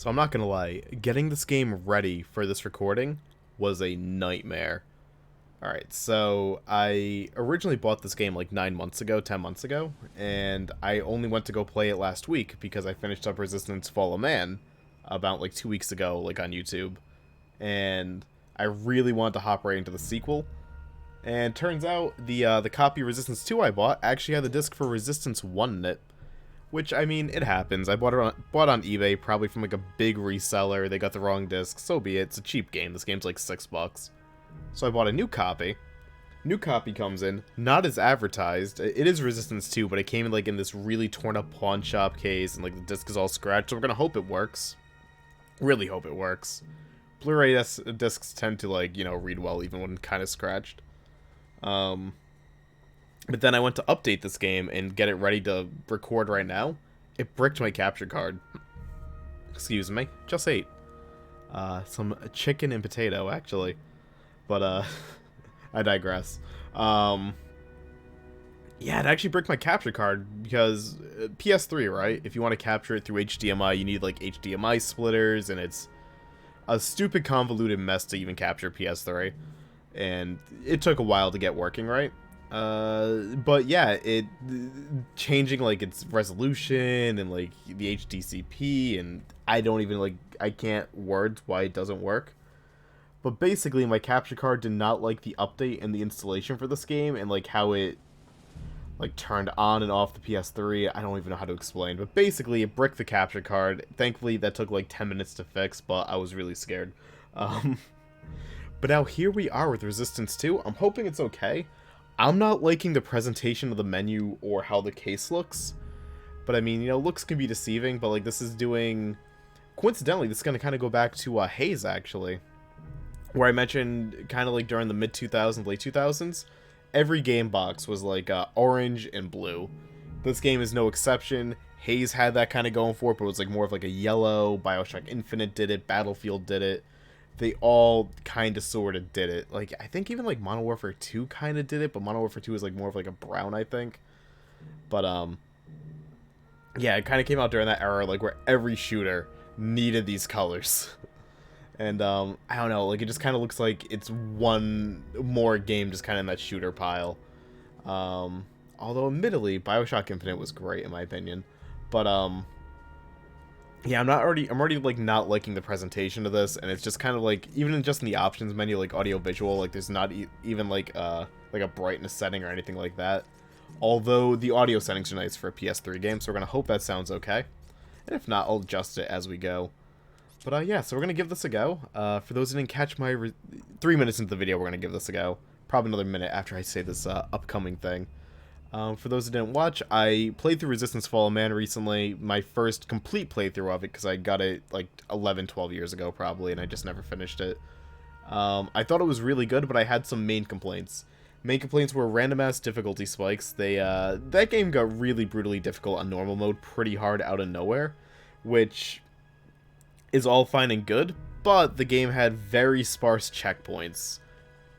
So I'm not gonna lie, getting this game ready for this recording was a nightmare. Alright, so I originally bought this game like 9 months ago, 10 months ago, and I only went to go play it last week because I finished up Resistance Fall of Man about like 2 weeks ago, like on YouTube. And I really wanted to hop right into the sequel. And turns out the copy Resistance 2 I bought actually had the disc for Resistance 1 in it. Which, I mean, it happens. I bought on eBay, probably from like a big reseller. They got the wrong disc. So be it. It's a cheap game. This game's like $6. So I bought a new copy. New copy comes in, not as advertised. It is Resistance 2, but it came in like in this really torn up pawn shop case, and like the disc is all scratched. So we're gonna hope it works. Really hope it works. Blu-ray discs tend to like, read well even when kind of scratched. But then I went to update this game and get it ready to record right now. It bricked my capture card. Excuse me. Just ate. Some chicken and potato, actually. But, I digress. Yeah, it actually bricked my capture card because PS3, right? If you want to capture it through HDMI, you need, like, HDMI splitters, and it's a stupid convoluted mess to even capture PS3. And it took a while to get working right. But yeah, it changing like its resolution and like the HDCP, and I can't words why it doesn't work. But basically, my capture card did not like the update and the installation for this game, and like how it like turned on and off the PS3. I don't even know how to explain, but basically, it bricked the capture card. Thankfully, that took like 10 minutes to fix, but I was really scared. Um, but now here we are with Resistance 2. I'm hoping it's okay. I'm not liking the presentation of the menu or how the case looks. But I mean, looks can be deceiving, but like this is doing... Coincidentally, this is going to kind of go back to Haze, actually. Where I mentioned kind of like during the mid-2000s, late 2000s, every game box was like orange and blue. This game is no exception. Haze had that kind of going for it, but it was like more of like a yellow. Bioshock Infinite did it. Battlefield did it. They all kind of sort of did it. Like, I think even like Modern Warfare 2 kind of did it, but Modern Warfare 2 is like more of like a brown, I think. But yeah, it kind of came out during that era, like where every shooter needed these colors. And I don't know, like it just kind of looks like it's one more game just kind of in that shooter pile. Although admittedly, Bioshock Infinite was great in my opinion. But yeah, I'm already like not liking the presentation of this, and it's just kind of like even just in the options menu, like audio visual, like there's not even like a brightness setting or anything like that. Although the audio settings are nice for a PS3 game, so we're gonna hope that sounds okay. And if not, I'll adjust it as we go. But yeah, so we're gonna give this a go. For those who didn't catch my 3 minutes into the video, we're gonna give this a go. Probably another minute after I say this upcoming thing. For those who didn't watch, I played through Resistance Fall of Man recently, my first complete playthrough of it, because I got it like 11, 12 years ago probably, and I just never finished it. I thought it was really good, but I had some main complaints. Main complaints were random-ass difficulty spikes. That game got really brutally difficult on normal mode pretty hard out of nowhere, which is all fine and good, but the game had very sparse checkpoints.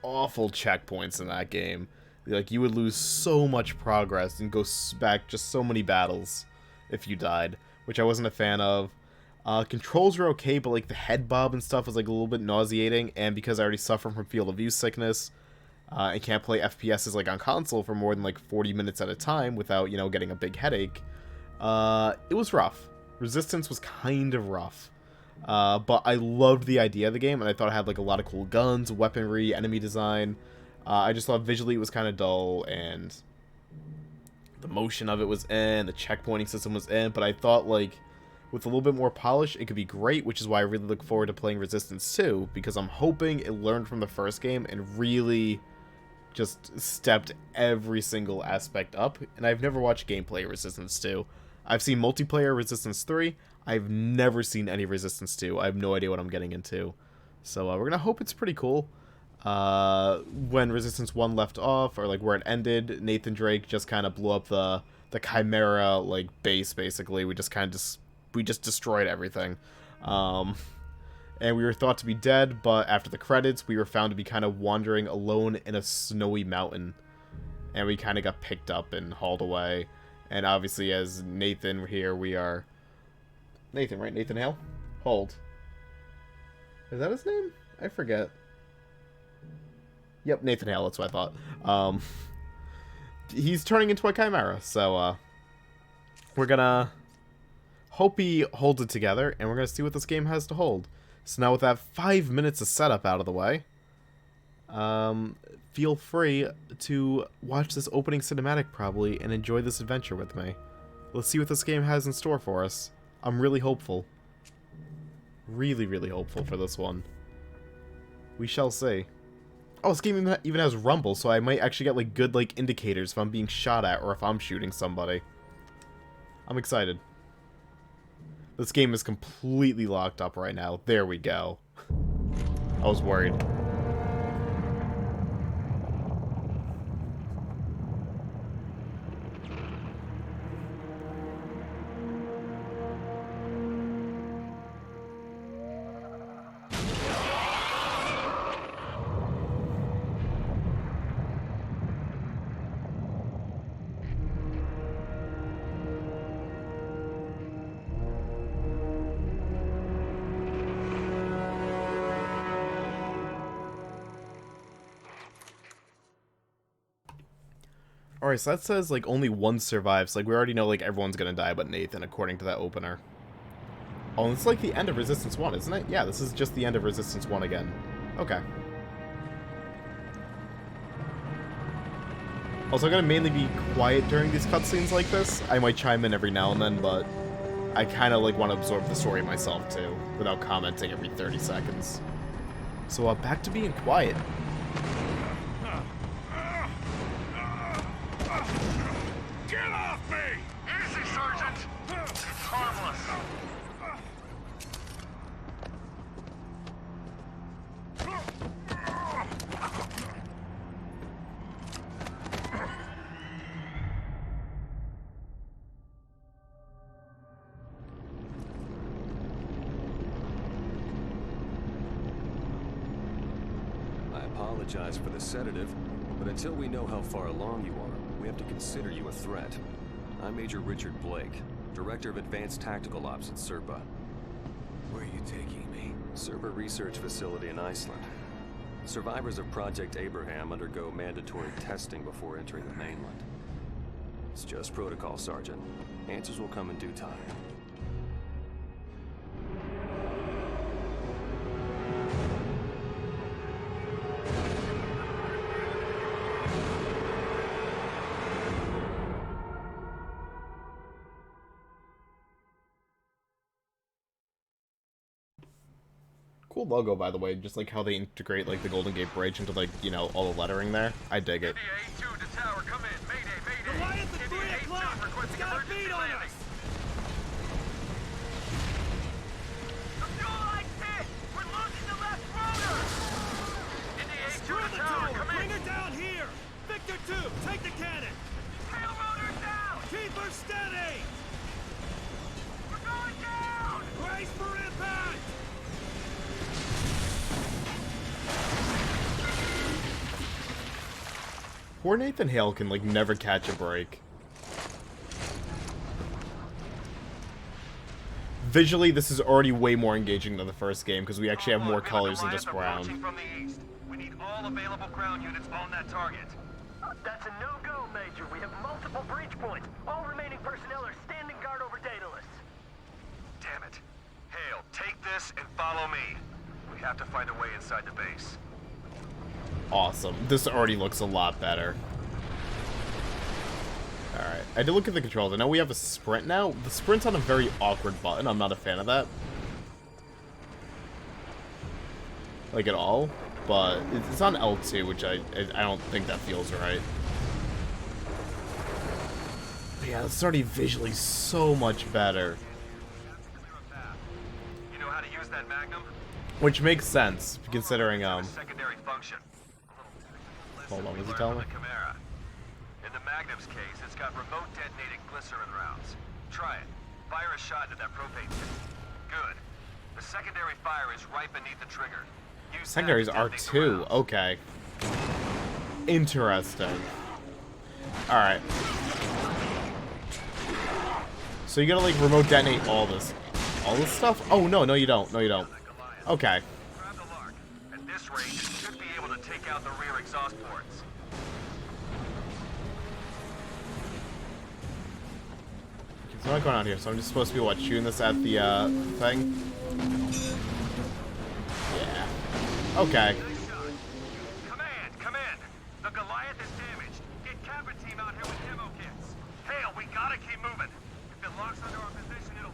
Awful checkpoints in that game. Like, you would lose so much progress and go back just so many battles if you died, which I wasn't a fan of. Controls were okay, but like the head bob and stuff was like a little bit nauseating, and because I already suffer from field of view sickness, I can't play FPSs like on console for more than like 40 minutes at a time without, getting a big headache. It was rough. Resistance was kind of rough. But I loved the idea of the game, and I thought it had like a lot of cool guns, weaponry, enemy design. I just thought visually it was kind of dull, and the motion of it was the checkpointing system was but I thought like with a little bit more polish it could be great, which is why I really look forward to playing Resistance 2, because I'm hoping it learned from the first game and really just stepped every single aspect up. And I've never watched gameplay of Resistance 2. I've seen multiplayer Resistance 3. I've never seen any Resistance 2. I have no idea what I'm getting into. So we're gonna hope it's pretty cool. When Resistance 1 left off, or like where it ended, Nathan Drake just kind of blew up the Chimera like base. Basically, we just destroyed everything. And we were thought to be dead, but after the credits, we were found to be kind of wandering alone in a snowy mountain, and we kind of got picked up and hauled away. And obviously, as Nathan here, we are Nathan, right? Nathan Hale. Hold. Is that his name? I forget. Yep, Nathan Hale, that's what I thought. He's turning into a chimera, so, we're gonna hope he holds it together, and we're gonna see what this game has to hold. So now with that 5 minutes of setup out of the way, feel free to watch this opening cinematic, probably, and enjoy this adventure with me. Let's see what this game has in store for us. I'm really hopeful. Really, really hopeful for this one. We shall see. Oh, this game even has rumble, so I might actually get, like, good, like, indicators if I'm being shot at or if I'm shooting somebody. I'm excited. This game is completely locked up right now. There we go. I was worried. Alright, so that says, like, only one survives. Like, we already know, like, everyone's gonna die but Nathan, according to that opener. Oh, and it's like the end of Resistance 1, isn't it? Yeah, this is just the end of Resistance 1 again. Okay. Also, I'm gonna mainly be quiet during these cutscenes like this. I might chime in every now and then, but I kinda, like, want to absorb the story myself, too, without commenting every 30 seconds. So, back to being quiet. I apologize for the sedative, but until we know how far along you are, we have to consider you a threat. I'm Major Richard Blake, Director of Advanced Tactical Ops at SERPA. Where are you taking me? SERPA Research Facility in Iceland. Survivors of Project Abraham undergo mandatory testing before entering the mainland. It's just protocol, Sergeant. Answers will come in due time. Cool logo, by the way, just like how they integrate like the Golden Gate Bridge into like, you know, all the lettering there. I dig it. India 8-2 to tower, come in. Mayday, mayday. Goliath at India 3 o'clock. 8-2 requesting It's got a emergency beat on landing. us. The fuel line's hit. We're losing the left rotor. India 8-2 Screw to the tower, tower. come in. Bring her down here. Victor 2, take the cannon. Tail rotor down. Keep her steady. We're going down. Brace for impact. Poor Nathan Hale can like never catch a break. Visually, this is already way more engaging than the first game because we actually have more colors than just brown. From the east. We need all available ground units on that target. That's a no-go, Major. We have multiple breach points. All remaining personnel are standing guard over Daedalus. Damn it. Hale, take this and follow me. We have to find a way inside the base. Awesome. This already looks a lot better. Alright, I did look at the controls. I know we have a sprint now. The sprint's on a very awkward button. I'm not a fan of that. Like, at all. But it's on L2, which I don't think that feels right. But yeah, it's already visually so much better. You know how to use that Magnum? Which makes sense, considering, Secondary function. Hold on, what's he telling me? Chimera. In the Magnum's case, it's got remote detonating glycerin rounds. Try it. Fire a shot into that propane tank. Good. The secondary fire is right beneath the trigger. Use Secondaries that to are detonate the too. rounds. Okay. Interesting. Alright. So you gotta like remote detonate all this. all this stuff? Oh, no, no you don't. No, you don't. Okay. Grab the Lark. At this range, it should be able to take out the rear exhaust ports. So what's going on here? So I'm just supposed to be, what, shooting this at the, thing? Yeah. Okay. Nice shot. Command, command. The Goliath is damaged. Get Cap and team out here with demo kits. Hale, we gotta keep moving. If it locks onto our position, it'll...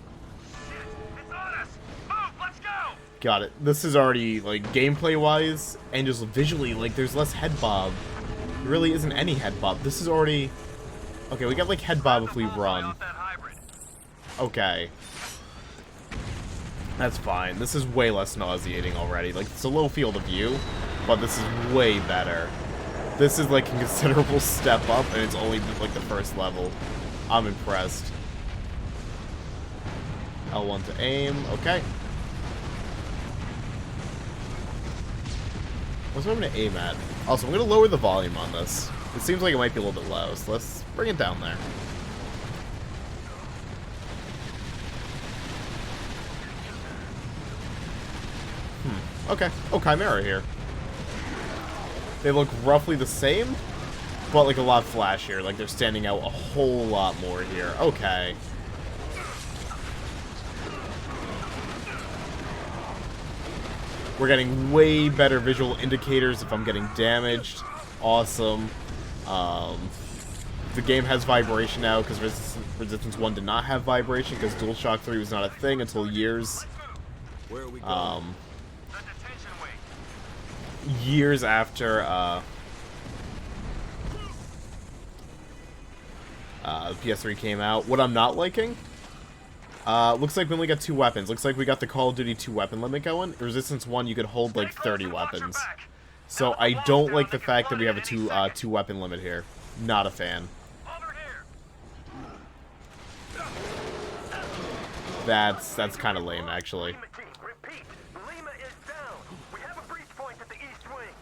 Shit! It's on us! Move! Let's go! Got it. This is already, like, gameplay-wise, and just visually, like, there's less head bob. There really isn't any head bob. This is already... Okay, we got, like, head bob if we run. Off that hybrid. Okay. That's fine. This is way less nauseating already. Like, it's a low field of view, but this is way better. This is, like, a considerable step up, and it's only, like, the first level. I'm impressed. L1 to aim. Okay. What's what I'm going to aim at? Also, I'm going to lower the volume on this. It seems like it might be a little bit low, so let's bring it down there. Okay. Oh, Chimera here. They look roughly the same, but like a lot flashier. Like they're standing out a whole lot more here. Okay. We're getting way better visual indicators if I'm getting damaged. Awesome. The game has vibration now because Resistance 1 did not have vibration because DualShock 3 was not a thing until years. Where are we going? The detention wing. Years after PS3 came out. What I'm not liking, looks like we only got 2 weapons. Looks like we got the Call of Duty 2 weapon limit going. Resistance 1, you could hold like 30 weapons. So I don't like the fact that we have a 2 weapon limit here. Not a fan. Over here. That's kind of lame, actually. Lima team, repeat. Lima is down. We have a breach point at the east wing.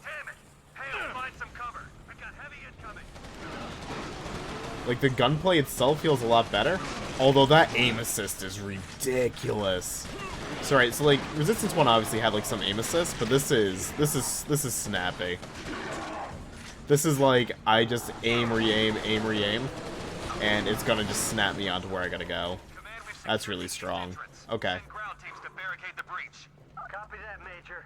Damn it. Hale, find some cover. We've got heavy incoming. Like, the gunplay itself feels a lot better. Although that aim assist is ridiculous. So, right, so, like, Resistance 1 obviously had, like, some aim assist, but this is snappy. This is like, I just aim, re-aim, and it's gonna just snap me onto where I gotta go. Command, we've That's secured really the strong. entrance. Okay. Send ground teams to barricade the breach. Copy that, Major.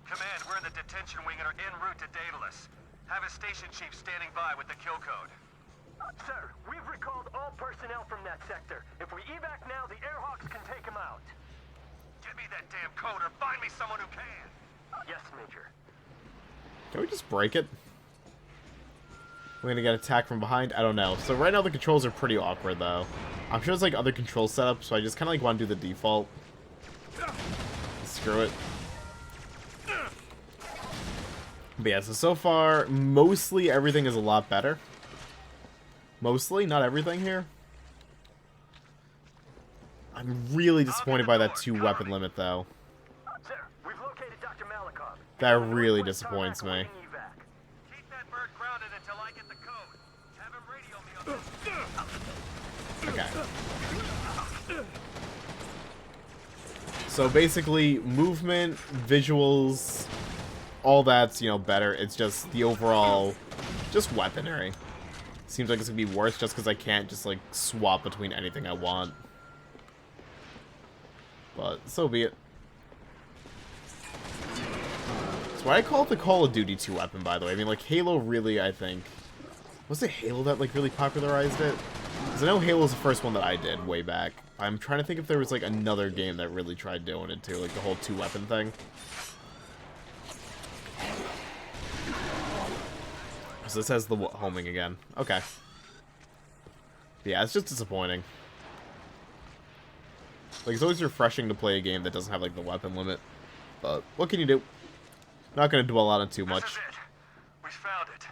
Command, we're in the detention wing and are en route to Daedalus. Have a station chief standing by with the kill code. Sir, we've recalled all personnel from that sector. If we evac now, the Airhawks can take them out. Give me that damn code or find me someone who can. Yes, Major. Can we just break it? We're gonna get attacked from behind? I don't know. So right now the controls are pretty awkward, though. I'm sure there's, like, other control setups, so I just kind of, like, want to do the default. Screw it. But yeah, so far, mostly everything is a lot better. Mostly, not everything here. I'm really disappointed by that 2 weapon limit, though. Sir, we've located Dr. Malikov. That really disappoints me. Keep that bird grounded until I get the code. Have him radio me on this. Okay. So basically, movement, visuals, all that's, you know, better. It's just the overall, just weaponry. Seems like it's gonna be worse just because I can't just, like, swap between anything I want. But, so be it. That's why I call it the Call of Duty 2 weapon, by the way. I mean, like, Halo really, I think... Was it Halo that, like, really popularized it? Because I know Halo's the first one that I did way back. I'm trying to think if there was, like, another game that really tried doing it, too. Like, the whole 2 weapon thing. So this has the homing again. Okay. Yeah, it's just disappointing. Like, it's always refreshing to play a game that doesn't have, like, the weapon limit. But, what can you do? Not gonna dwell on it too much. This is it. We found it.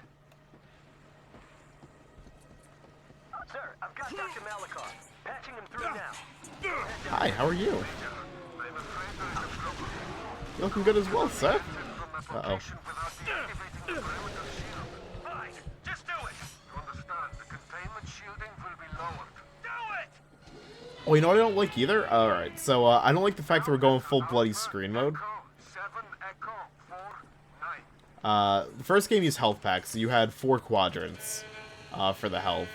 Sir, I've got Dr. Malikov. Patching him through now. Hi, how are you? You're looking good as well, sir. Uh-oh. Fine. Just do it. You understand? The containment shielding will be lowered. Do it! Oh, you know what I don't like either? Alright, so I don't like the fact that we're going full bloody screen mode. The first game used health packs, so you had 4 quadrants for the health.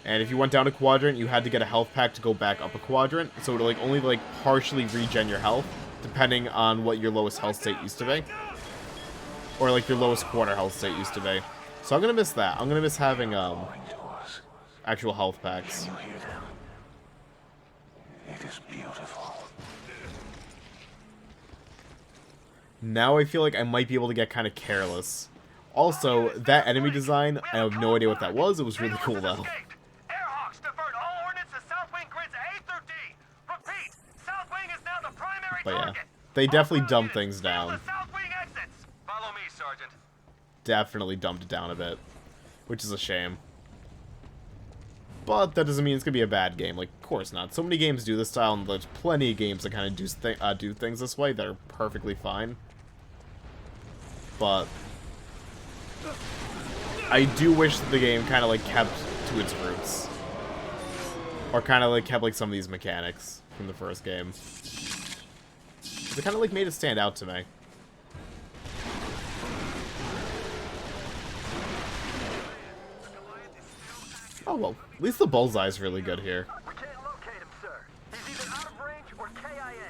And if you went down a quadrant, you had to get a health pack to go back up a quadrant. So it would like only like partially regen your health, depending on what your lowest health state used to be. Or like your lowest quarter health state used to be. So I'm gonna miss that. I'm gonna miss having actual health packs. It is beautiful. Now I feel like I might be able to get kind of careless. Also, that enemy design, I have no idea what that was. It was really cool though. Airhawks divert all ordnance to South Wing grids A through D. Repeat, South Wing is now the primary But yeah, target. they definitely All dumped units, things down. seal the South Wing exits. Follow me, Sergeant. Definitely dumped it down a bit, which is a shame. But that doesn't mean it's gonna be a bad game. Like, of course not. So many games do this style, and there's plenty of games that kind of do things this way that are perfectly fine. But I do wish that the game kind of like kept to its roots, or kind of like kept like some of these mechanics from the first game. They kind of like made it stand out to me. Oh well, at least the bullseye's really good here. We can't locate him, sir. He's either out of range or KIA.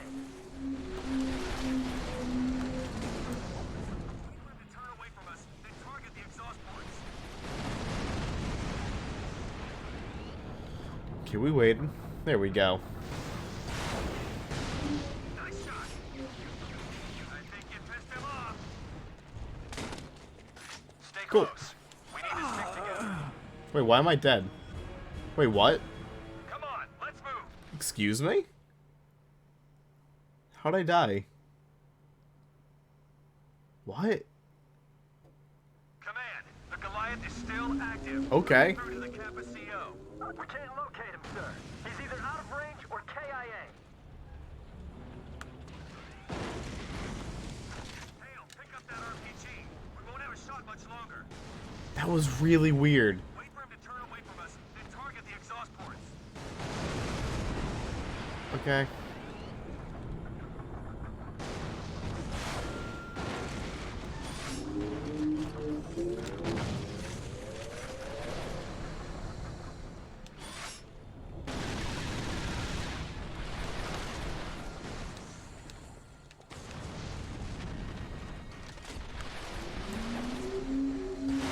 Turn away from us. They target the exhaust ports. Okay, we wait. There we go. Nice shot. I think you pissed him off. Stay Cool. close. We need to stick together. Wait, why am I dead? Wait, what? Come on, let's move. Excuse me? How'd I die? What? Command, the Goliath is still active. Okay. Through to the campus CO. We can't locate him, sir. He's either out of range or KIA. Hale, pick up that RPG. We won't have a shot much longer. That was really weird. Wait for him to turn away from us, then target the exhaust ports. Okay.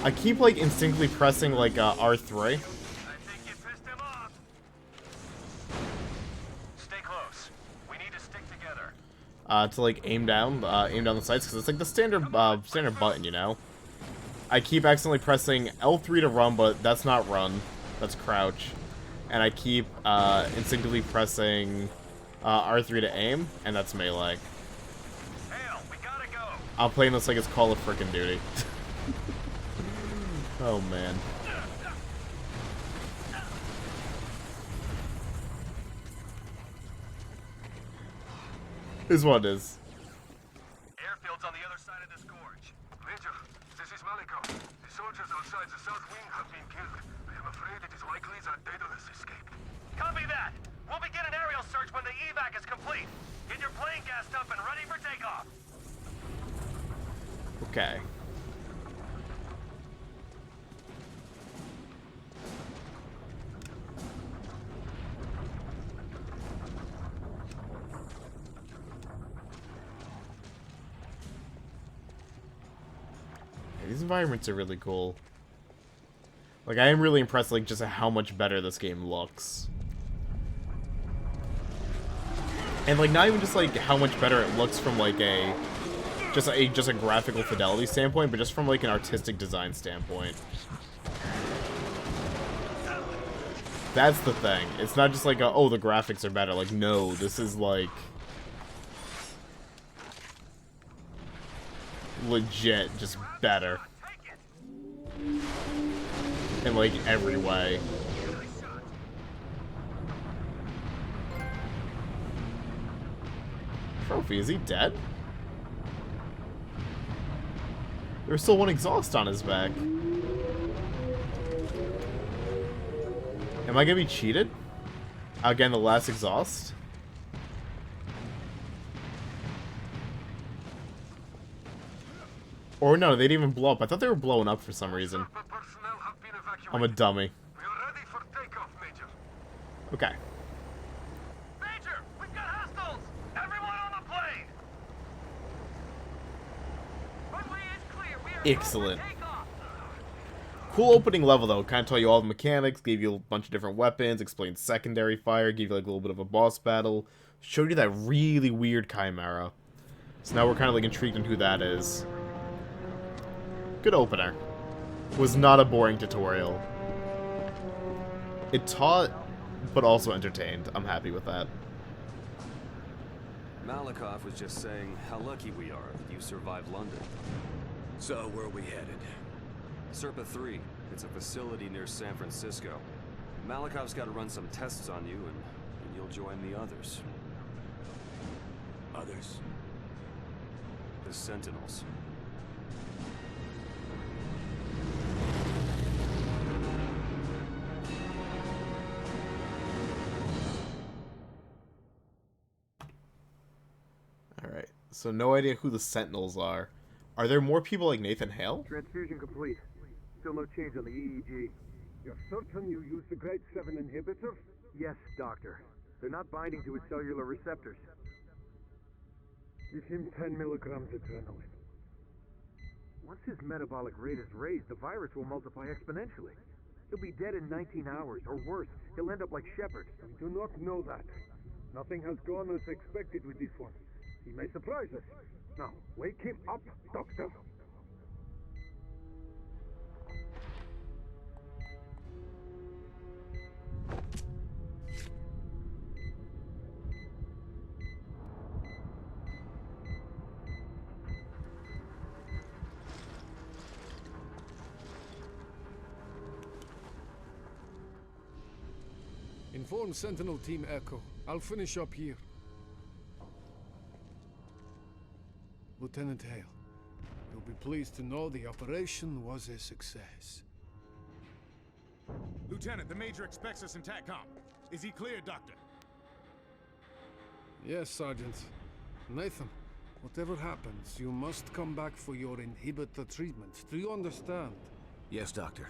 I keep like instinctively pressing like R3. I think you pissed him off. Stay close. We need to stick together. To like aim down the sights, because it's like the standard standard button, you know. I keep accidentally pressing L3 to run, but that's not run, that's crouch. And I keep instinctively pressing R3 to aim, and that's melee. Hale, we gotta go. I'm playing this like it's Call of Frickin' Duty. Oh man. Is what it is. Airfield's on the other side of this gorge. Major, this is Maliko. The soldiers outside the south wing have been killed. I am afraid it is likely that Daedalus escaped. Copy that. We'll begin an aerial search when the evac is complete. Get your plane gassed up and ready for takeoff. Okay. These environments are really cool. Like, I am really impressed, like, just at how much better this game looks. And, like, not even just, like, how much better it looks from, like, just a graphical fidelity standpoint, but just from, like, an artistic design standpoint. That's the thing. It's not just like, oh, the graphics are better. Like, no, this is, like, legit just better. In, like, every way. Trophy, is he dead? There's still one exhaust on his back. Am I gonna be cheated? Again, the last exhaust. Or no, they didn't even blow up. I thought they were blowing up for some reason. Serpa personnel have been evacuated. I'm a dummy. We are ready for takeoff, Major. Okay. Major, we've got hostiles! Everyone on the plane! Runway is clear. We are Excellent. ready for takeoff. Cool opening level though. Kind of tell you all the mechanics, gave you a bunch of different weapons, explained secondary fire, gave you like a little bit of a boss battle, showed you that really weird Chimera. So now we're kind of like intrigued in who that is. Good opener. Was not a boring tutorial. It taught, but also entertained. I'm happy with that. Malakoff was just saying how lucky we are that you survived London. So, where are we headed? Serpa 3. It's a facility near San Francisco. Malakoff's got to run some tests on you, and you'll join the others. Others? The Sentinels. Alright, so no idea who the Sentinels are. Are there more people like Nathan Hale? Transfusion complete. Still no change on the EEG. You're certain you used the Grade 7 inhibitor? Yes, Doctor. They're not binding to his cellular receptors. Give him 10 milligrams adrenaline. Once his metabolic rate is raised, the virus will multiply exponentially. He'll be dead in 19 hours, or worse. He'll end up like Shepard. We do not know that. Nothing has gone as expected with this one. He may surprise us. Now, wake him up, Doctor. Inform Sentinel Team Echo. I'll finish up here. Lieutenant Hale, you'll be pleased to know the operation was a success. Lieutenant, the Major expects us in TACCOM. Is he clear, Doctor? Yes, Sergeant. Nathan, whatever happens, you must come back for your inhibitor treatment. Do you understand? Yes, Doctor.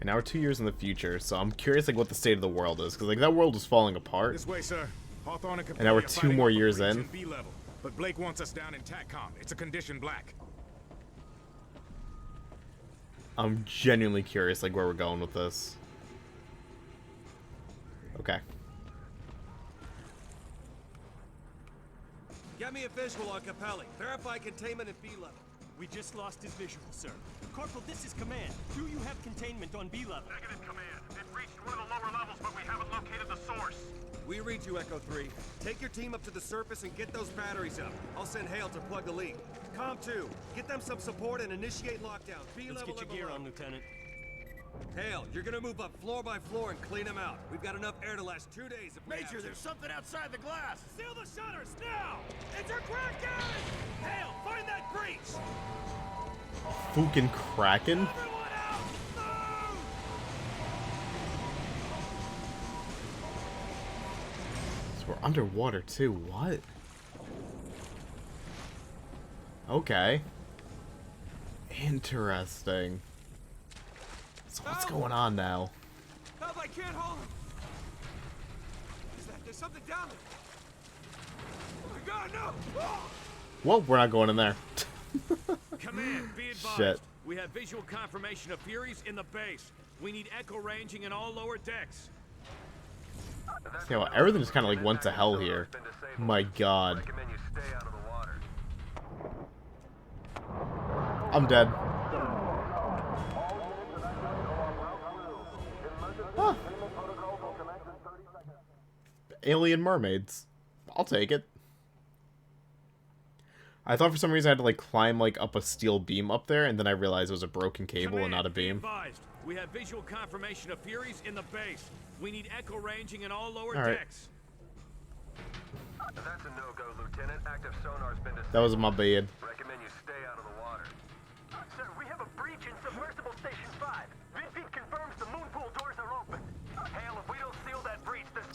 And now we're 2 years in the future, so I'm curious like what the state of the world is, because like that world was falling apart. This way, sir. Hawthorne and now we're Capelli are 2 fighting more off a years breach in. B level, but Blake wants us down in TACCOM. It's a condition black. I'm genuinely curious like where we're going with this. Okay. Get me a visual on Capelli. Verify containment at B level. We just lost his visual, sir. Corporal, this is command. Do you have containment on B level? Negative, Command. They've reached one of the lower levels, but we haven't located the source. We read you, Echo 3. Take your team up to the surface and get those batteries up. I'll send Hale to plug the leak. Com 2, get them some support and initiate lockdown. B Let's level get your and gear below. on, Lieutenant. Hale, you're gonna move up floor by floor and clean them out. We've got enough air to last 2 days if we have to. there's something outside the glass! Seal the shutters, now! It's a Kraken! Hale, find that breach! Fucking Kraken? Everyone out! Move! So we're underwater too, what? Okay. Interesting. So what's going on now? Help, I can't hold him! There's something down there! Oh my god, no! Oh! Well, we're not going in there. Command, be advised. Shit. We have visual confirmation of Furies in the base. We need echo ranging in all lower decks. Yeah, well, everything just kind of like went to hell here. My god. Recommend you stay out of the water. I'm dead. Huh. Alien mermaids. I'll take it. I thought for some reason I had to like climb like up a steel beam up there, and then I realized it was a broken cable and not a Be beam. advised. We have visual confirmation of Furies in the base. We need echo ranging in all lower All right. decks. That's a no-go, Lieutenant. Active sonar's been disabled. That was my bad. Recommend you stay out of the water. Sir, we have a breach in submersible station 5. Vidfeed confirms the moon pool doors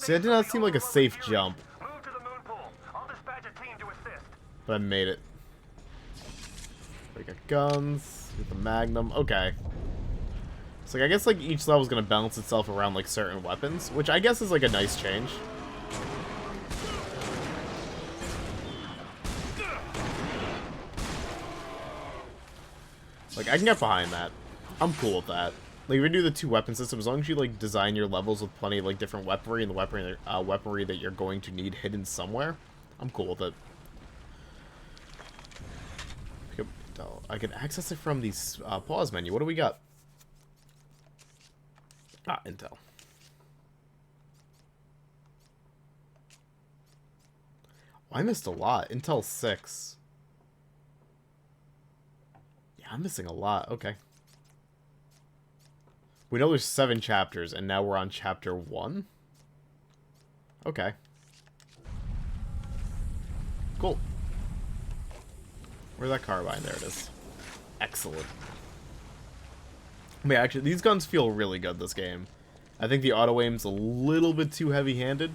See, that did not seem like a safe jump. Move to the moon pool. I'll dispatch a team to assist. But I made it. We got guns, with the Magnum. Okay. So like, I guess like each level is gonna balance itself around like certain weapons, which I guess is like a nice change. Like, I can get behind that. I'm cool with that. Like, if you do the 2 weapon system, as long as you like design your levels with plenty of like different weaponry and the weaponry that you're going to need hidden somewhere, I'm cool with it. I can access it from the pause menu. What do we got? Ah, intel. Oh, I missed a lot. Intel 6. Yeah, I'm missing a lot. Okay. We know there's 7 chapters, and now we're on chapter 1? Okay. Cool. Where's that carbine? There it is. Excellent. I mean, actually, these guns feel really good this game. I think the auto-aim's a little bit too heavy-handed.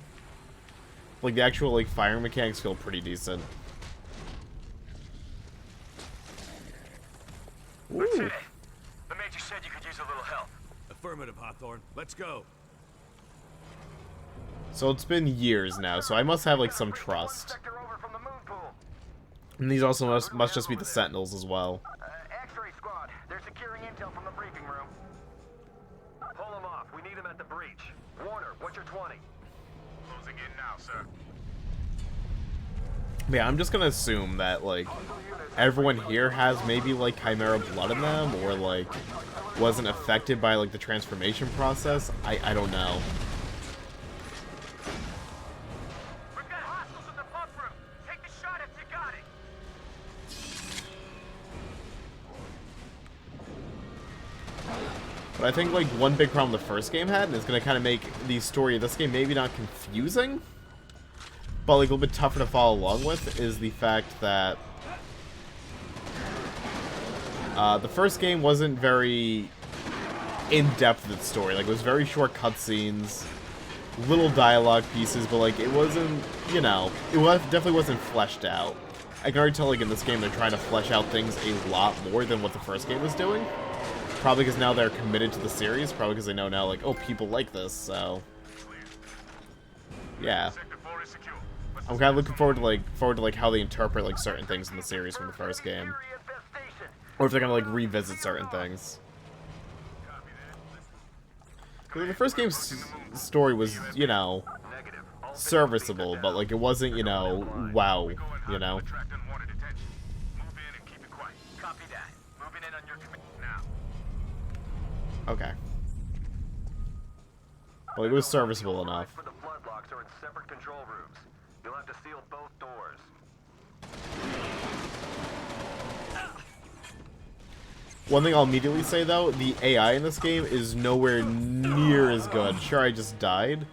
Like, the actual, like, firing mechanics feel pretty decent. That's it. The Major said you could use a little help. Affirmative, Hawthorne. Let's go. So it's been years now, so I must have, like, some trust. And these also must just be the Sentinels as well. X-ray squad. They're securing intel from the briefing room. Pull them off. We need them at the breach. Warner, what's your 20? Closing in now, sir. Yeah, I'm just gonna assume that, like, everyone here has maybe, like, Chimera blood in them, or, like, wasn't affected by, like, the transformation process. I don't know. We've got hostiles in the pump room. Take the shot if you got it. But I think, like, one big problem the first game had, and it's gonna kind of make the story of this game maybe not confusing, but, like, a little bit tougher to follow along with, is the fact that the first game wasn't very in-depth with its story. Like, it was very short cutscenes, little dialogue pieces, but, like, it wasn't, you know, definitely wasn't fleshed out. I can already tell, like, in this game they're trying to flesh out things a lot more than what the first game was doing. Probably because now they're committed to the series, probably because they know now, like, oh, people like this, so... Yeah. I'm kind of looking forward to, like, how they interpret, like, certain things in the series from the first game. Or if they're gonna, like, revisit certain things. The first game's story was, you know, serviceable, but, like, it wasn't, you know, wow, you know? Okay. Well, it was serviceable enough. For the flood blocks are in separate control rooms. You'll have to seal both doors. One thing I'll immediately say, though, the AI in this game is nowhere near as good. Sure, I just died,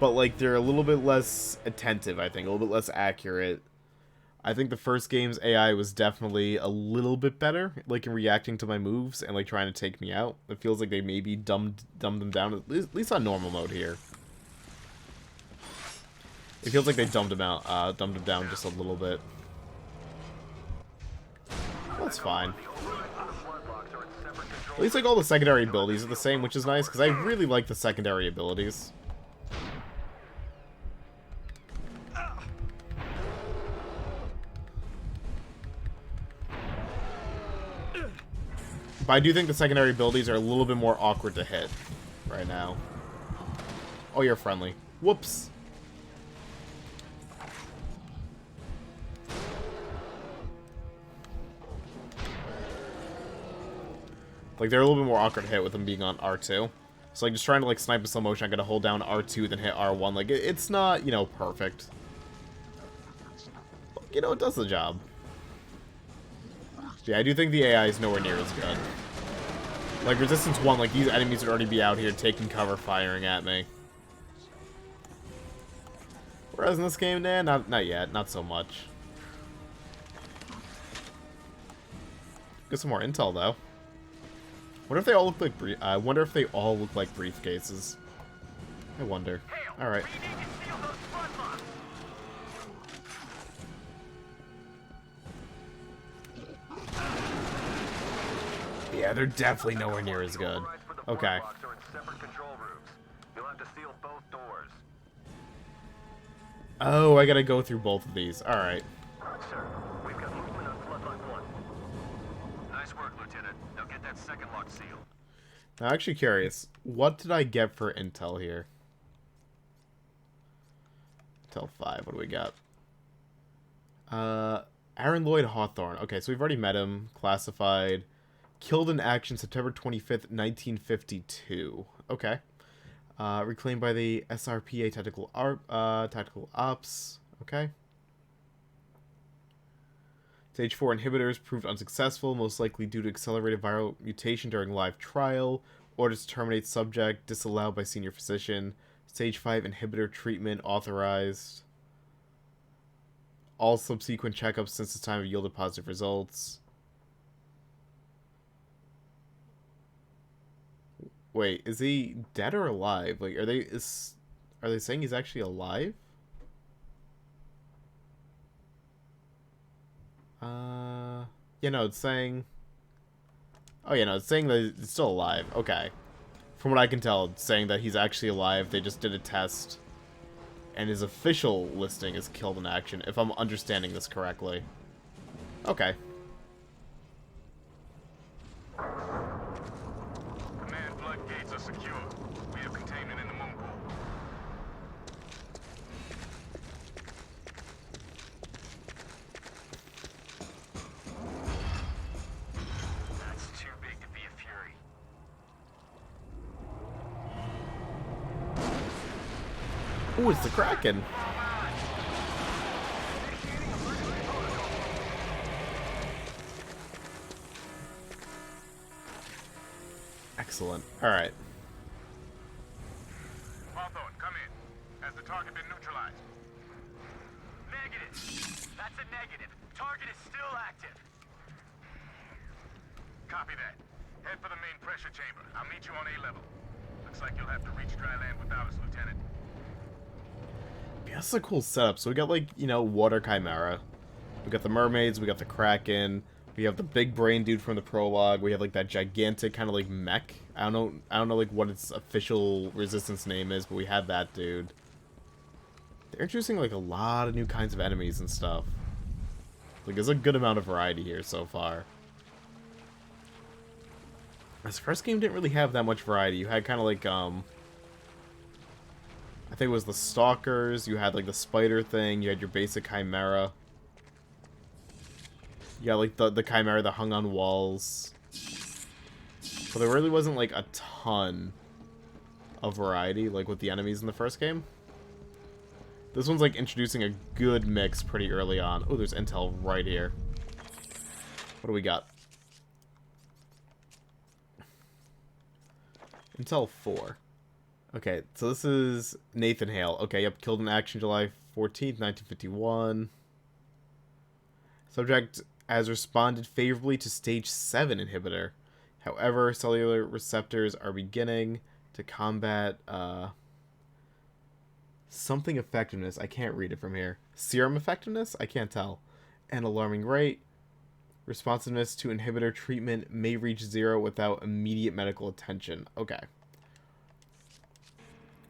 but, like, they're a little bit less attentive, I think, a little bit less accurate. I think the first game's AI was definitely a little bit better, like, in reacting to my moves and, like, trying to take me out. It feels like they maybe dumbed them down, at least on normal mode here. It feels like they dumbed them down just a little bit. That's fine. At least, like, all the secondary abilities are the same, which is nice, because I really like the secondary abilities. But I do think the secondary abilities are a little bit more awkward to hit right now. Oh, you're friendly. Whoops. Like, they're a little bit more awkward to hit with them being on R2. So, like, just trying to, like, snipe in slow motion, I gotta hold down R2, then hit R1. Like, it's not, you know, perfect. But, you know, it does the job. Yeah, I do think the AI is nowhere near as good. Like, Resistance 1, like, these enemies would already be out here taking cover, firing at me. Whereas in this game, nah, not yet. Not so much. Get some more intel, though. Wonder if they all look like briefcases. I wonder. Hale, Alright. We need to steal those flood locks. Yeah, they're definitely nowhere near as good. Okay. Locks are in separate control rooms. You'll have to seal both doors. Oh, I gotta go through both of these. Alright. Sir, we've got movement on floodlock 1. Nice work, Lieutenant. Now get that second lock sealed. I'm actually curious. What did I get for intel here? Intel 5. What do we got? Aaron Lloyd Hawthorne. Okay, so we've already met him. Classified. Killed in action September 25th, 1952. Okay. Reclaimed by the SRPA Tactical Ops. Okay. Stage 4 inhibitors proved unsuccessful, most likely due to accelerated viral mutation during live trial. Orders to terminate subject disallowed by senior physician. Stage 5 inhibitor treatment authorized. All subsequent checkups since this time have yielded positive results. Wait, is he dead or alive? Like, are they saying he's actually alive? Yeah, no, it's saying... Oh, yeah, no, it's saying that he's still alive. Okay. From what I can tell, it's saying that he's actually alive. They just did a test. And his official listing is killed in action, if I'm understanding this correctly. Okay. Command floodgates are secure. We have containment in the moon pool. That's too big to be a Fury. Ooh, it's the Kraken. Excellent. Alright. Hawthorne, come in. Has the target been neutralized? Negative. That's a negative. Target is still active. Copy that. Head for the main pressure chamber. I'll meet you on A level. Looks like you'll have to reach dry land without us, Lieutenant. Yeah, this is a cool setup. So we got, like, you know, Water Chimera. We got the mermaids, we got the Kraken, we have the big brain dude from the prologue, we have, like, that gigantic kind of, like, mech. I don't know, like, what its official resistance name is, but we had that dude. They're introducing, like, a lot of new kinds of enemies and stuff. Like, there's a good amount of variety here so far. This first game didn't really have that much variety. You had kind of, like, I think it was the Stalkers, you had, like, the Spider thing, you had your basic Chimera. You got, like, the Chimera that hung on walls. But there really wasn't, like, a ton of variety, like, with the enemies in the first game. This one's, like, introducing a good mix pretty early on. Oh, there's intel right here. What do we got? Intel 4. Okay, so this is Nathan Hale. Okay, yep, killed in action July 14th, 1951. Subject has responded favorably to Stage 7 inhibitor. However, cellular receptors are beginning to combat something effectiveness. I can't read it from here. Serum effectiveness? I can't tell. An alarming rate. Responsiveness to inhibitor treatment may reach 0 without immediate medical attention. Okay.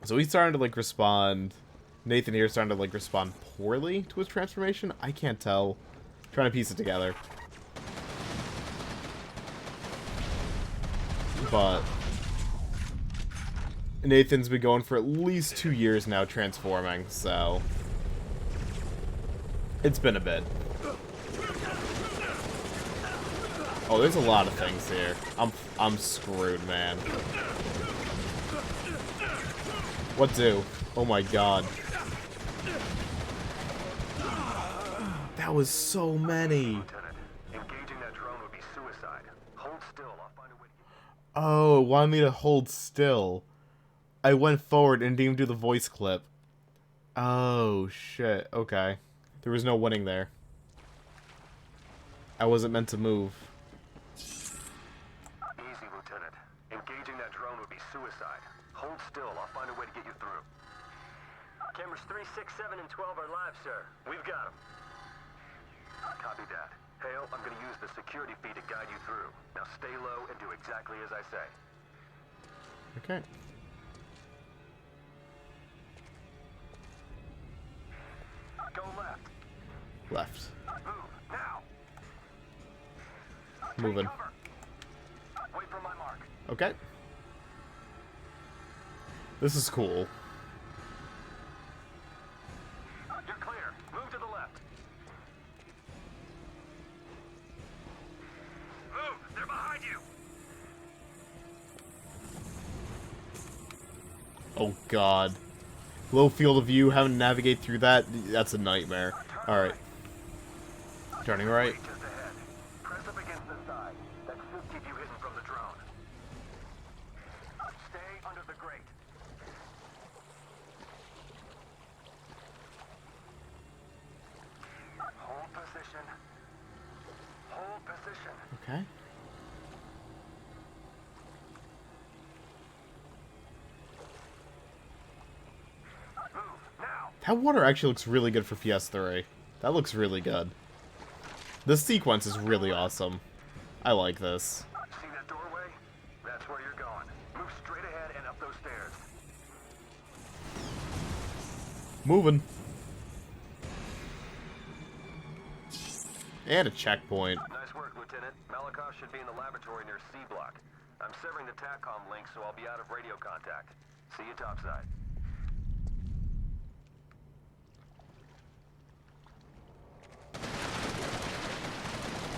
So he's starting to, like, respond... Nathan here is starting to, like, respond poorly to his transformation? I can't tell. I'm trying to piece it together. But... Nathan's been going for at least 2 years now transforming, so... It's been a bit. Oh, there's a lot of things here. I'm screwed, man. What do? Oh my god. That was so many. Lieutenant, engaging that drone would be suicide. Hold still. I'll find a way to get... Oh, it wanted me to hold still. I went forward and didn't even do the voice clip. Oh, shit. Okay. There was no winning there. I wasn't meant to move. Easy, Lieutenant. Engaging that drone would be suicide. Hold still. I'll find a way to get you through. Cameras 3, 6, 7, and 12 are live, sir. We've got them. Copy that. Hale, I'm gonna use the security feed to guide you through. Now stay low and do exactly as I say. Okay. Go left. Left. Move, now. Moving. Take cover. Wait for my mark. Okay. This is cool. You're clear. Move to the left. Move! They're behind you! Oh god. Low field of view, having to navigate through that, that's a nightmare. Alright. Turning right. Just ahead. Press up against the side. That should keep you hidden from the drone. Stay under the grate. Hold position. Hold position. Okay. Move, now. That water actually looks really good for PS3. That looks really good. This sequence is really awesome. I like this. See that doorway? That's where you're going. Move straight ahead and up those stairs. Moving. And a checkpoint. Nice work, Lieutenant. Malakoff should be in the laboratory near C block. I'm severing the TACCOM link, so I'll be out of radio contact. See you topside.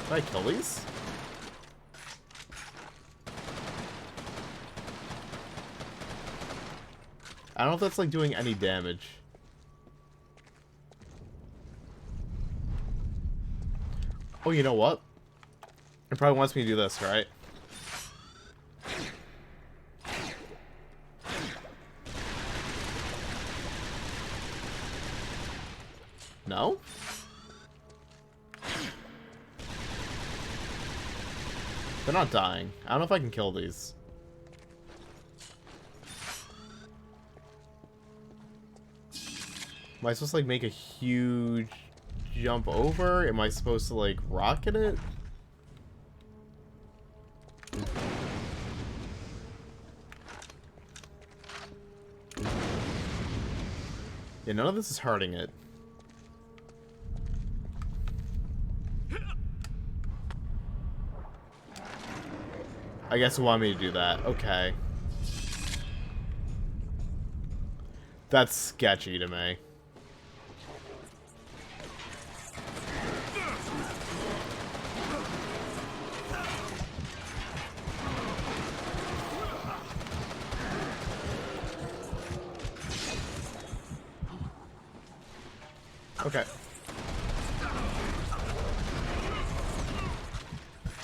Did I kill these? I don't know if that's like doing any damage. Oh, you know what? It probably wants me to do this, right? No? They're not dying. I don't know if I can kill these. Am I supposed to like make a huge jump over? Am I supposed to like rocket it? Yeah, none of this is hurting it. I guess you want me to do that. Okay. That's sketchy to me. Okay.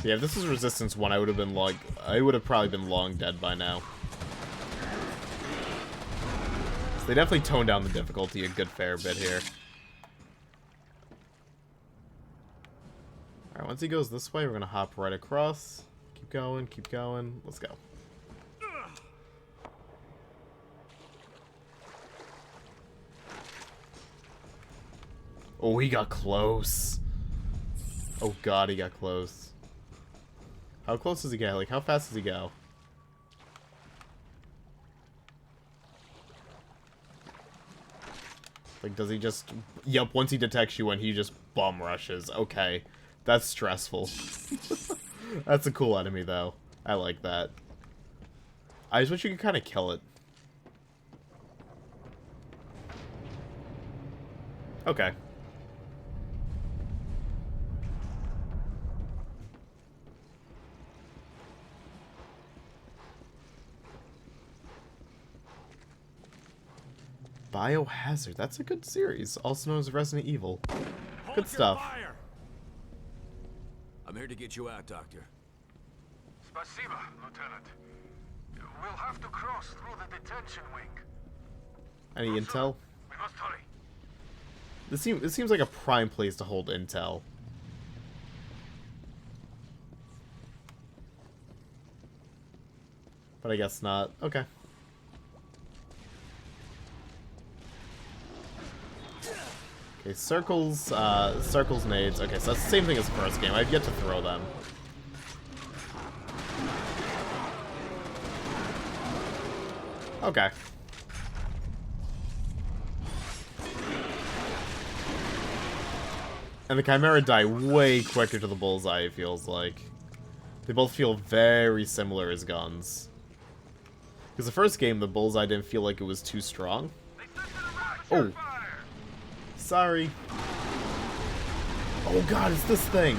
Yeah, if this was Resistance 1, I would have been like, I would have probably been long dead by now. So they definitely toned down the difficulty a good fair bit here. Alright, once he goes this way, we're gonna hop right across. Keep going, let's go. Oh, he got close. Oh god, he got close. How close does he get? Like, how fast does he go? Like, does he just... Yep, once he detects you and he just bum rushes. Okay. That's stressful. That's a cool enemy, though. I like that. I just wish you could kind of kill it. Okay. Biohazard. That's a good series, also known as Resident Evil. Good stuff. Fire. I'm here to get you out, Doctor. Spasiba, Lieutenant. We'll have to cross through the detention wing. Any intel? We must hurry. This seems like a prime place to hold intel. But I guess not. Okay. Okay, circles, circles, nades. Okay, so that's the same thing as the first game. I've yet to throw them. Okay. And the Chimera die way quicker to the bullseye, it feels like. They both feel very similar as guns. Because the first game, the bullseye didn't feel like it was too strong. Oh. Sorry. Oh god, it's this thing.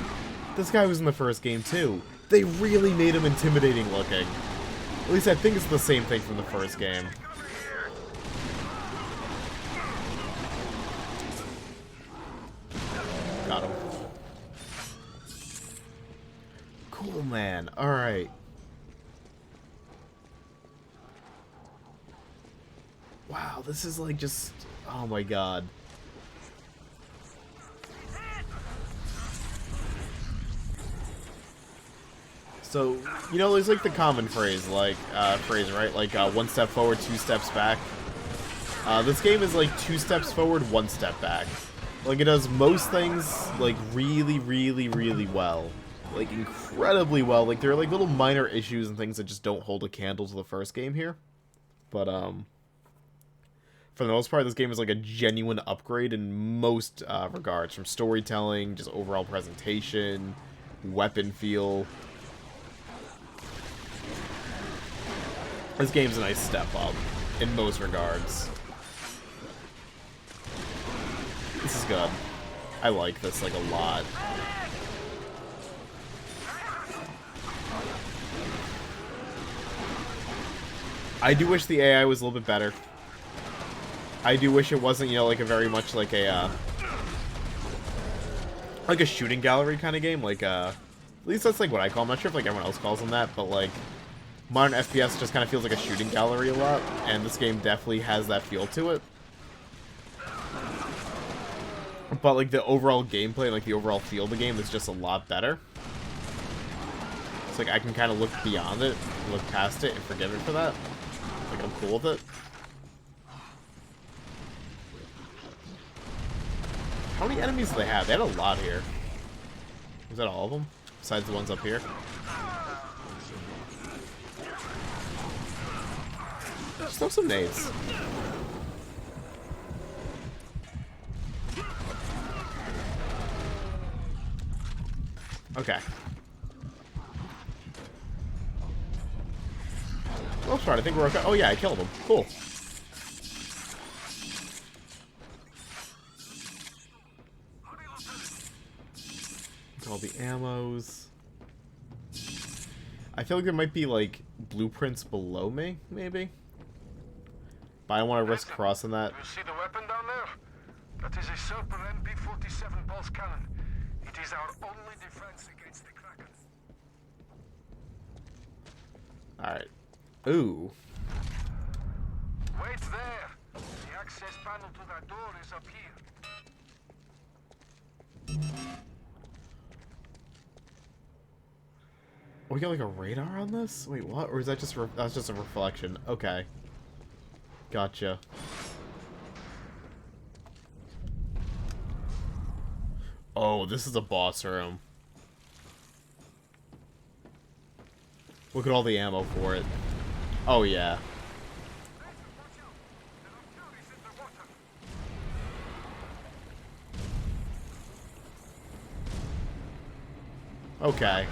This guy was in the first game too. They really made him intimidating looking. At least I think it's the same thing from the first game. Got him. Cool, man. Alright. Wow, this is like just... Oh my god. So, you know, there's like the common phrase, like, right? Like, 1 step forward, 2 steps back. This game is like 2 steps forward, 1 step back. Like, it does most things, like, really, really, really well. Like, incredibly well. Like, there are, like, little minor issues and things that just don't hold a candle to the first game here. But, for the most part, this game is, like, a genuine upgrade in most, regards. From storytelling, just overall presentation, weapon feel. This game's a nice step up, in most regards. This is good. I like this, like, a lot. I do wish the AI was a little bit better. I do wish it wasn't, you know, like a very much like a shooting gallery kind of game. Like, at least that's like what I call them. I'm not sure if like everyone else calls them that, but like modern FPS just kind of feels like a shooting gallery a lot, and this game definitely has that feel to it. But like the overall gameplay, like the overall feel of the game is just a lot better. It's like I can kind of look beyond it, look past it, and forgive it for that. Like I'm cool with it. How many enemies do they have? They had a lot here. Was that all of them? Besides the ones up here? Just throw some nades. Okay. Oh, sorry, I think we're okay. Oh yeah, I killed him. Cool. All the ammos. I feel like there might be like blueprints below me, maybe. But I don't want to risk crossing that. You see the weapon down there? That is a Serpent MP-47 pulse cannon. It is our only defense against the Kraken. Alright. Ooh. Wait there. The access panel to that door is up here. We got like a radar on this? Wait, what? Or is that just that's just a reflection? Okay. Gotcha. Oh, this is a boss room. Look at all the ammo for it. Oh yeah. Okay.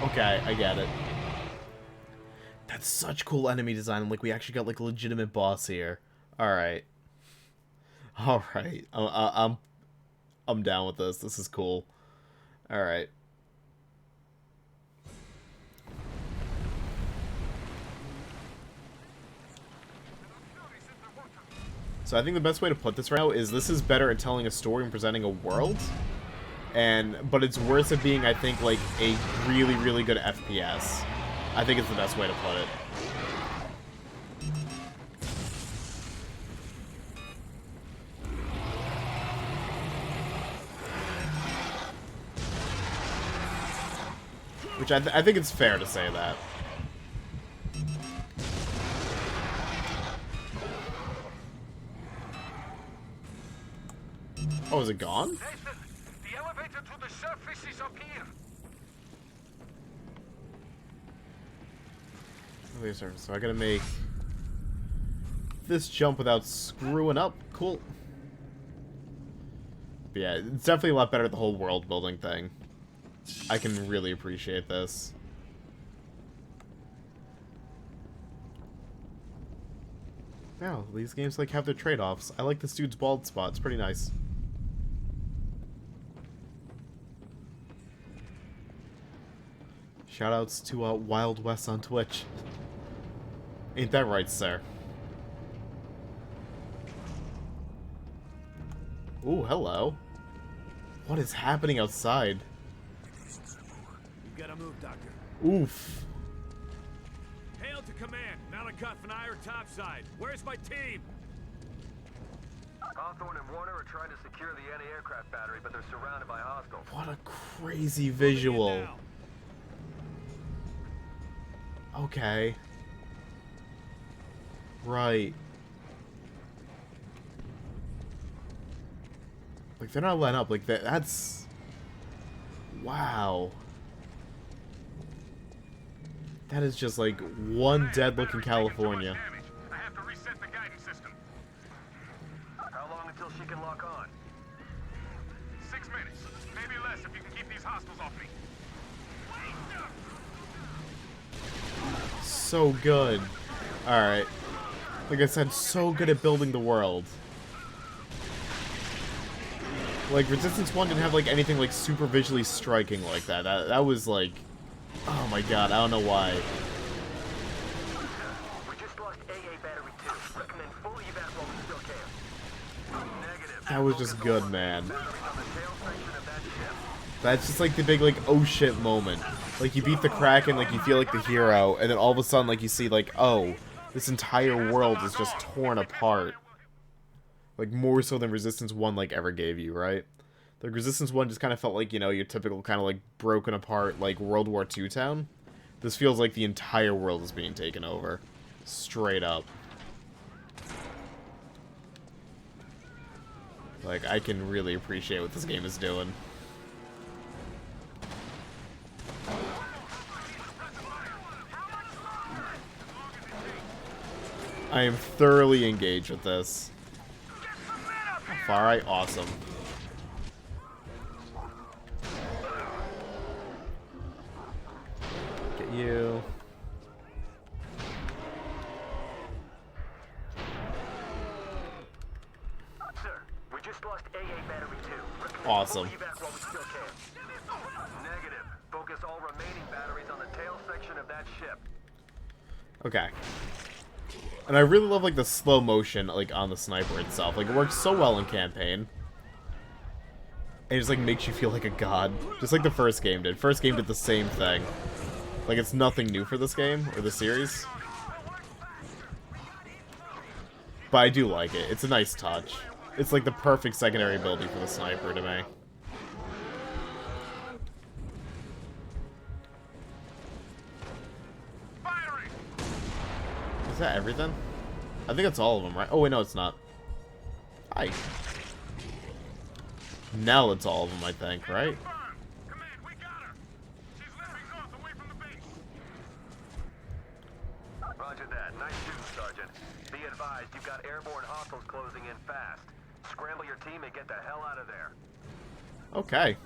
Okay, I get it. That's such cool enemy design. Like, we actually got, like, a legitimate boss here. Alright. Alright. I'm down with this. This is cool. Alright. So I think the best way to put this right now is this is better at telling a story and presenting a world. But it's worse at being, I think, like, a really, really good FPS. I think it's the best way to put it. Which I think it's fair to say that. Oh, is it gone? Nathan, the elevator to the surface is up here. Okay, sir. So I gotta make this jump without screwing up. Cool. But yeah, it's definitely a lot better, the whole world building thing. I can really appreciate this. Now, these games like have their trade-offs. I like this dude's bald spot. It's pretty nice. Shoutouts to Wild West on Twitch. Ain't that right, sir? Ooh, hello. What is happening outside? You gotta move, Doctor. Oof. Hail to command. Malakoff and I are topside. Where's my team? Hawthorne and Warner are trying to secure the anti-aircraft battery, but they're surrounded by hostiles. What a crazy visual. Okay. Right. Like, they're not letting up. Like, that's... Wow. That is just, like, one dead-looking California. I have to reset the guidance system. How long until she can lock on? 6 minutes. Maybe less if you can keep these hostiles off me. So good. Alright. Like I said, so good at building the world. Like, Resistance 1 didn't have, like, anything, like, super visually striking like that. That was, like... Oh my god, I don't know why. We just lost AA battery 2. Recommend full evac while we still can. Negative. That was just good, man. Batteries on the tail section of that ship. That's just, like, the big, like, oh shit moment. Like, you beat the Kraken, like, you feel like the hero, and then all of a sudden, like, you see, like, oh, this entire world is just torn apart. Like, more so than Resistance 1, like, ever gave you, right? Like, Resistance 1 just kind of felt like, you know, your typical kind of, like, broken apart, like, World War II town. This feels like the entire world is being taken over. Straight up. Like, I can really appreciate what this game is doing. I am thoroughly engaged with this. Alright, awesome. Get you. Sir, we just lost AA battery 2. Recommend Awesome. full evac while we still can. Negative. Focus all remaining batteries on the tail section of that ship. Okay. And I really love, like, the slow motion, like, on the sniper itself. Like, it works so well in campaign. And it just, like, makes you feel like a god. Just like the first game did. First game did the same thing. Like, it's nothing new for this game, or the series. But I do like it. It's a nice touch. It's, like, the perfect secondary ability for the sniper to me. Is that everything? I think that's all of them, right? Oh, wait, no, it's not. Hi. Now it's all of them, I think, right? Roger that. Nice shooting, Sergeant. Be advised, you've got airborne hostiles closing in fast. Scramble your team and get the hell out of there. Okay.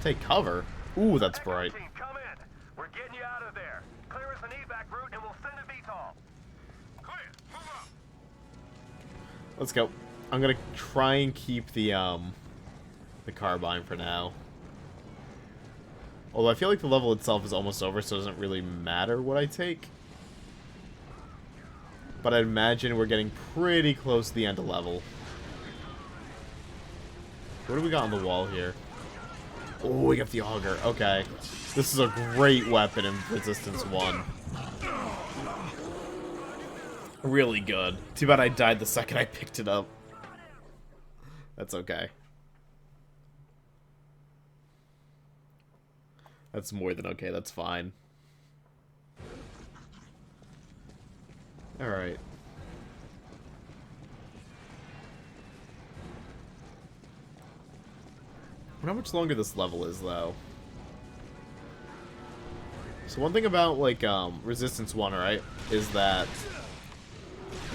Take cover. Ooh, that's bright. Team, come in. We're getting you out of there. Clear us an evac route and we'll send a VTOL. Clear. Move up. Let's go. I'm gonna try and keep the carbine for now. Although I feel like the level itself is almost over, so it doesn't really matter what I take. But I imagine we're getting pretty close to the end of level. What do we got on the wall here? Oh, we got the auger. Okay. This is a great weapon in Resistance 1. Really good. Too bad I died the second I picked it up. That's okay. That's more than okay, that's fine. Alright. I wonder how much longer this level is, though. So one thing about, like, Resistance 1, right, is that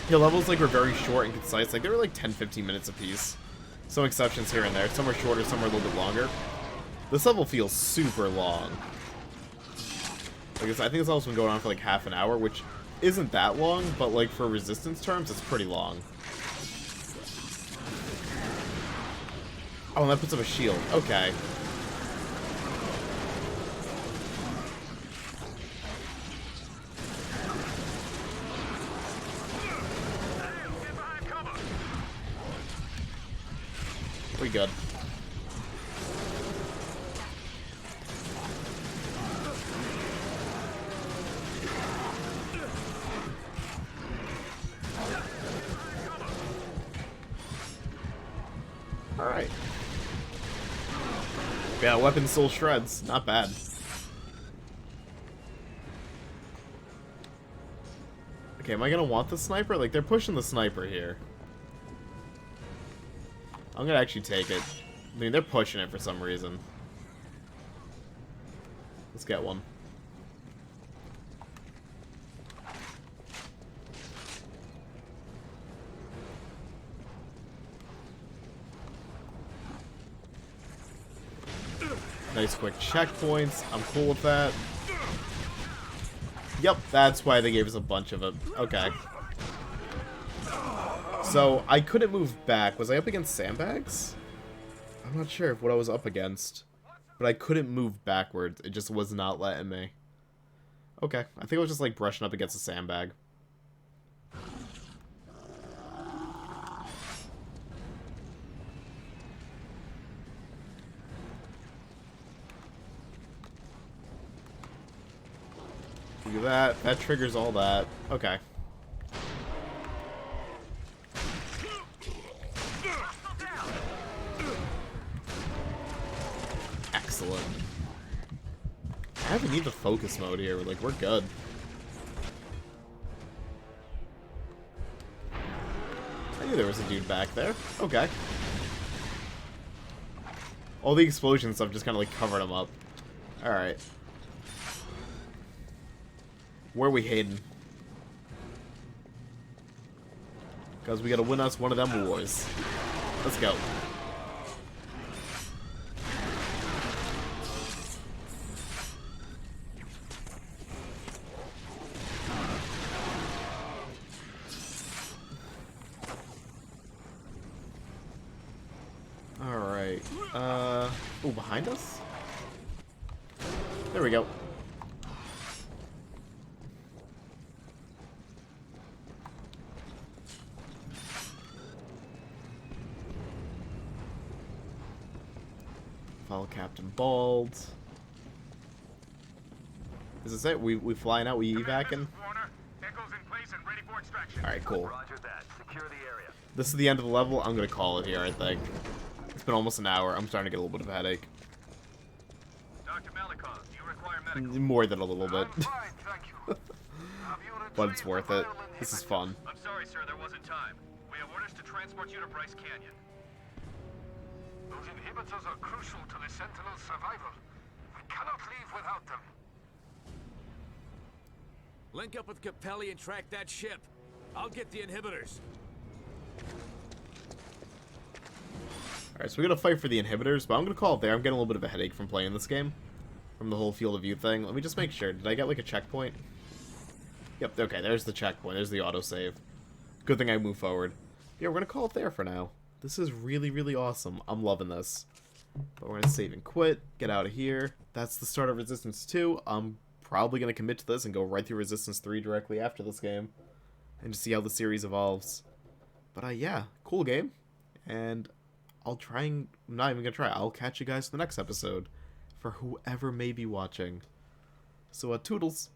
your levels, like, were very short and concise. Like, they were, like, 10-15 minutes apiece. Some exceptions here and there. Some are shorter, some are a little bit longer. This level feels super long. Like, I think this level's been going on for, like, half an hour, which isn't that long, but, like, for Resistance terms, it's pretty long. Oh, and that puts up a shield. Okay. We good. Alright. Yeah, weapon soul shreds. Not bad. Okay, am I gonna want the sniper? Like, they're pushing the sniper here. I'm gonna actually take it. I mean, they're pushing it for some reason. Let's get one. Nice quick checkpoints. I'm cool with that. Yep, that's why they gave us a bunch of it. Okay. So, I couldn't move back. Was I up against sandbags? I'm not sure what I was up against. But I couldn't move backwards. It just was not letting me. Okay. I think I was just, like, brushing up against a sandbag. Do that. That triggers all that. Okay. Excellent. I don't even need the focus mode here. Like, we're good. I knew there was a dude back there. Okay. All the explosion stuff just kind of, like, covered him up. Alright. Where are we heading? Because we gotta win us one of them wars. Let's go. Alright. Oh, behind us? There we go. Follow Captain Bald. Is this it? We flying out? We evacing? Alright, cool. Roger that. Secure the area. This is the end of the level. I'm gonna call it here, I think. It's been almost an hour. I'm starting to get a little bit of a headache. Dr. Malikov, do you require medical? More than a little bit. Fine, thank you. But it's worth it. This is fun. I'm sorry, sir, there wasn't time. We have orders to transport you to Bryce Canyon. Those inhibitors are crucial to the Sentinel's survival. We cannot leave without them. Link up with Capelli and track that ship. I'll get the inhibitors. Alright, so we're gonna fight for the inhibitors, but I'm gonna call it there. I'm getting a little bit of a headache from playing this game. From the whole field of view thing. Let me just make sure. Did I get, like, a checkpoint? Yep, okay, there's the checkpoint. There's the autosave. Good thing I moved forward. Yeah, we're gonna call it there for now. This is really, really awesome. I'm loving this. But we're gonna save and quit. Get out of here. That's the start of Resistance 2. I'm probably gonna commit to this and go right through Resistance 3 directly after this game. And just see how the series evolves. But, yeah, cool game. And I'll try and... I'm not even gonna try. I'll catch you guys in the next episode. For whoever may be watching. So, toodles.